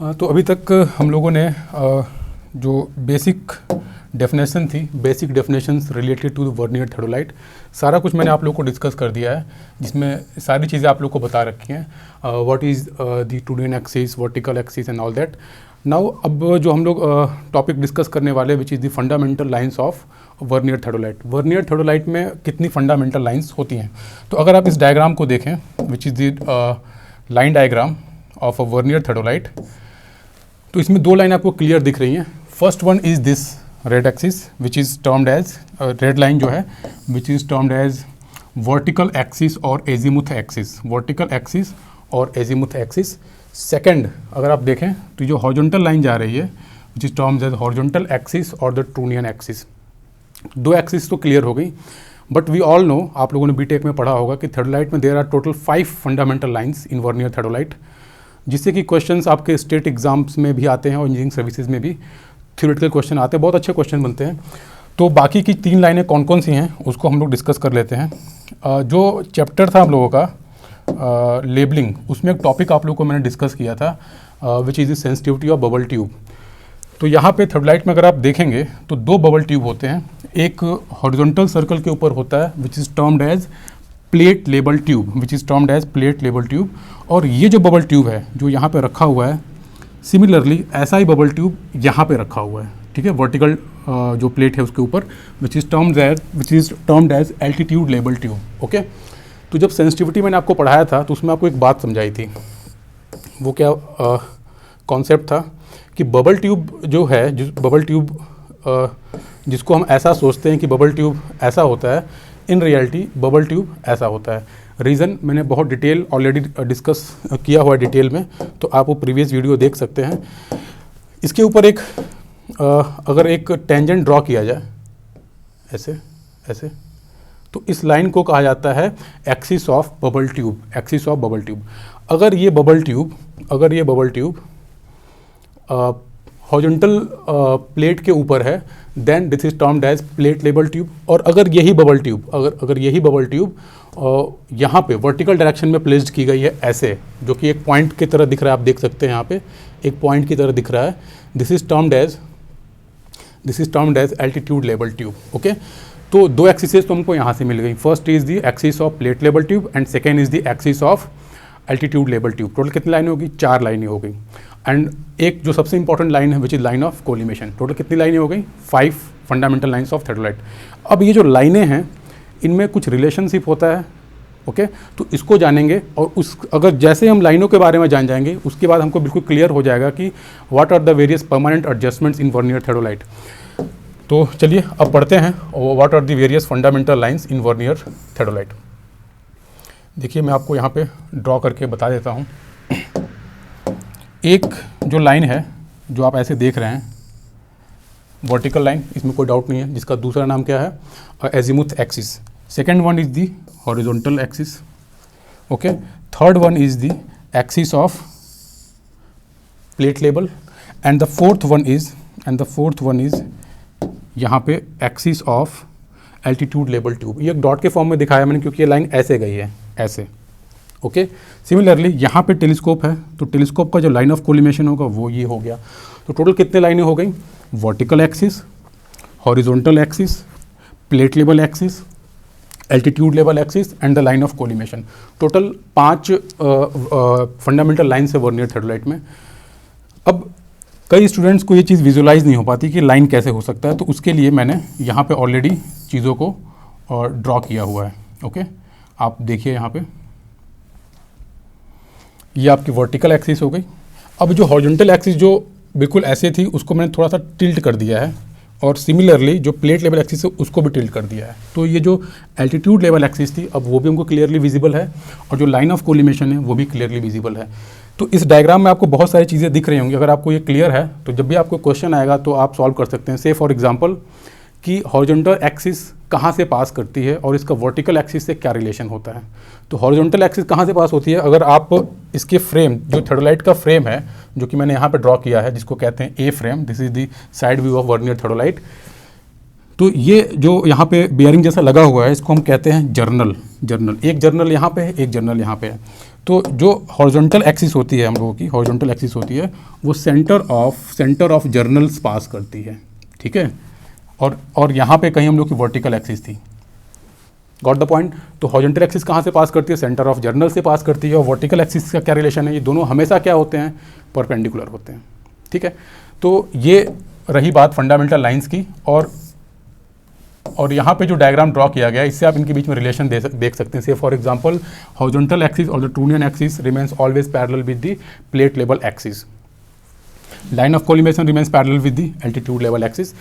तो अभी तक हम लोगों ने जो बेसिक डेफिनेशन थी, basic definitions related to the vernier theodolite, सारा कुछ मैंने आप लोग को डिस्कस कर दिया है, जिसमें सारी चीज़ें आप लोग को बता रखी हैं, what is the trunnion axis, vertical axis and all that. Now अब जो हम लोग टॉपिक डिस्कस करने वाले which is the fundamental lines of vernier theodolite. Vernier theodolite में कितनी फंडामेंटल लाइंस होती हैं? तो अगर आप इस डायग्राम को देखें, which is the line diagram of a vernier theodolite, तो इसमें दो लाइन आपको क्लियर दिख रही हैं। First one is this red axis which is termed as, red line जो है which is termed as vertical axis और एजीमुथ एक्सिस, वर्टिकल एक्सिस और एजीमुथ एक्सिस। सेकंड अगर आप देखें तो जो हॉरिजॉन्टल लाइन जा रही है which is termed as horizontal axis और द ट्रूनियन एक्सिस। दो एक्सिस तो क्लियर हो गई, बट वी ऑल नो, आप लोगों ने बीटेक में पढ़ा होगा कि थर्डोलाइट में there are total 5 fundamental lines in vernier theodolite, जिससे कि क्वेश्चंस आपके स्टेट एग्जाम्स में भी आते हैं और इंजीनियरिंग सर्विसेज में भी थ्योरेटिकल क्वेश्चन आते हैं, बहुत अच्छे क्वेश्चन बनते हैं। तो बाकी की 3 लाइनें कौन कौन सी हैं उसको हम लोग डिस्कस कर लेते हैं। जो चैप्टर था हम लोगों का लेबलिंग, उसमें एक टॉपिक आप लोगों को मैंने डिस्कस किया था विच is the sensitivity of bubble tube. तो यहाँ पे थर्डोलाइट में अगर आप देखेंगे तो 2 बबल ट्यूब होते हैं, एक हॉरिजॉन्टल सर्कल के ऊपर होता है which is termed as plate label tube, which is termed as plate label tube, और ये जो बबल ट्यूब है जो यहाँ पे रखा हुआ है, सिमिलरली ऐसा ही बबल ट्यूब यहाँ पे रखा हुआ है, ठीक है, वर्टिकल जो प्लेट है उसके ऊपर, which is termed as altitude label tube. Okay, तो जब सेंसिटिविटी मैंने आपको पढ़ाया था तो उसमें आपको एक बात समझाई थी, वो क्या कॉन्सेप्ट था कि बबल ट्यूब जो है, बबल ट्यूब जिसको हम ऐसा सोचते हैं कि बबल ट्यूब ऐसा होता है, इन रियलिटी बबल ट्यूब ऐसा होता है। रीज़न मैंने बहुत डिटेल ऑलरेडी डिस्कस किया हुआ है डिटेल में, तो आप वो प्रीवियस वीडियो देख सकते हैं। इसके ऊपर एक अगर एक टेंजेंट ड्रॉ किया जाए ऐसे ऐसे, तो इस लाइन को कहा जाता है axis of bubble tube, axis of bubble tube. अगर ये बबल ट्यूब हॉरिजॉन्टल प्लेट के ऊपर है, then this is termed as plate label tube. और अगर यही बबल ट्यूब यहाँ पे वर्टिकल डायरेक्शन में प्लेस्ड की गई है ऐसे, जो कि एक पॉइंट की तरह दिख रहा है, आप देख सकते हैं यहाँ पे एक पॉइंट की तरह दिख रहा है, this is termed as altitude label tube. Okay, तो 2 एक्सिसेस तो हमको यहाँ से मिल गई। First is the axis of plate label tube and second is the axis of altitude label tube. Total कितनी लाइनें होगी? 4 लाइनें हो गई। एंड एक जो सबसे इंपॉर्टेंट लाइन है which is line of collimation. Total कितनी लाइनें हो गई? 5 फंडामेंटल लाइन्स ऑफ थर्डोलाइट। अब ये जो लाइनें हैं इनमें कुछ रिलेशनशिप होता है, ओके, तो इसको जानेंगे, और उस अगर जैसे हम लाइनों के बारे में जान जाएंगे उसके बाद हमको बिल्कुल क्लियर हो जाएगा कि what are the various permanent adjustments in vernier theodolite. तो चलिए अब पढ़ते हैं what are the various fundamental lines in vernier theodolite. देखिए मैं आपको यहाँ पे ड्रॉ करके बता देता हूँ। एक जो लाइन है जो आप ऐसे देख रहे हैं, वर्टिकल लाइन, इसमें कोई डाउट नहीं है, जिसका दूसरा नाम क्या है? Azimuth axis. Second one is the horizontal axis, okay. Third one is the axis of plate label, and the fourth one is यहाँ पे axis of altitude label tube. ये एक डॉट के फॉर्म में दिखाया मैंने क्योंकि ये लाइन ऐसे गई है, ऐसे, ओके। सिमिलरली यहाँ पे टेलीस्कोप है, तो टेलीस्कोप का जो लाइन ऑफ कोलिमेशन होगा वो ये हो गया। तो टोटल कितने लाइनें हो गई? Vertical axis, horizontal axis, plate label axis, altitude level axis and the line of collimation. Total 5 fundamental lines है वर्नियर थर्डोलाइट में। अब कई स्टूडेंट्स को ये चीज़ विजुलाइज नहीं हो पाती कि लाइन कैसे हो सकता है, तो उसके लिए मैंने यहाँ पे ऑलरेडी चीज़ों को ड्रॉ किया हुआ है, ओके। आप देखिए यहाँ पे ये आपकी वर्टिकल एक्सिस हो गई। अब जो हॉरिजॉन्टल एक्सिस जो बिल्कुल ऐसे थी उसको मैंने थोड़ा सा टिल्ट कर दिया है, और सिमिलरली जो प्लेट लेवल एक्सिस है उसको भी टिल्ट कर दिया है। तो ये जो एल्टीट्यूड लेवल एक्सिस थी अब वो भी हमको क्लियरली विजिबल है, और जो लाइन ऑफ कोलिमेशन है वो भी क्लियरली विजिबल है। तो इस डायग्राम में आपको बहुत सारी चीज़ें दिख रही होंगी। अगर आपको ये क्लियर है तो जब भी आपको क्वेश्चन आएगा तो आप सॉल्व कर सकते हैं। से फॉर एग्जांपल कि हॉरिजॉन्टल एक्सिस कहाँ से पास करती है और इसका वर्टिकल एक्सिस से क्या रिलेशन होता है। तो हॉरिजॉन्टल एक्सिस कहाँ से पास होती है? अगर आप इसके फ्रेम, जो थर्डोलाइट का फ्रेम है जो कि मैंने यहाँ पे ड्रॉ किया है, जिसको कहते हैं A frame, this is the side view of vernier theodolite. तो ये जो यहाँ पे बेयरिंग जैसा लगा हुआ है इसको हम कहते हैं जर्नल। एक जर्नल यहाँ पे है, एक जर्नल यहाँ पे है। तो जो हॉरिजॉन्टल एक्सिस होती है हम लोगों की, हॉरिजॉन्टल एक्सिस होती है वो सेंटर ऑफ जर्नल्स पास करती है, ठीक है। और यहाँ पे कहीं हम लोग की वर्टिकल एक्सिस थी, गॉट द पॉइंट। तो हॉरिजॉन्टल एक्सिस कहाँ से पास करती है, सेंटर ऑफ जर्नल से पास करती है। और वर्टिकल एक्सिस का क्या रिलेशन है, ये दोनों हमेशा क्या होते हैं, परपेंडिकुलर होते हैं, ठीक है। तो ये रही बात फंडामेंटल लाइंस की। और यहाँ पे जो डायग्राम ड्रॉ किया गया है इससे आप इनके बीच में रिलेशन देख सकते हैं। से फॉर एग्जांपल हॉरिजॉन्टल एक्सिस और the trunnion axis remains always parallel with the plate level axis, line of collimation remains parallel with the altitude level axis.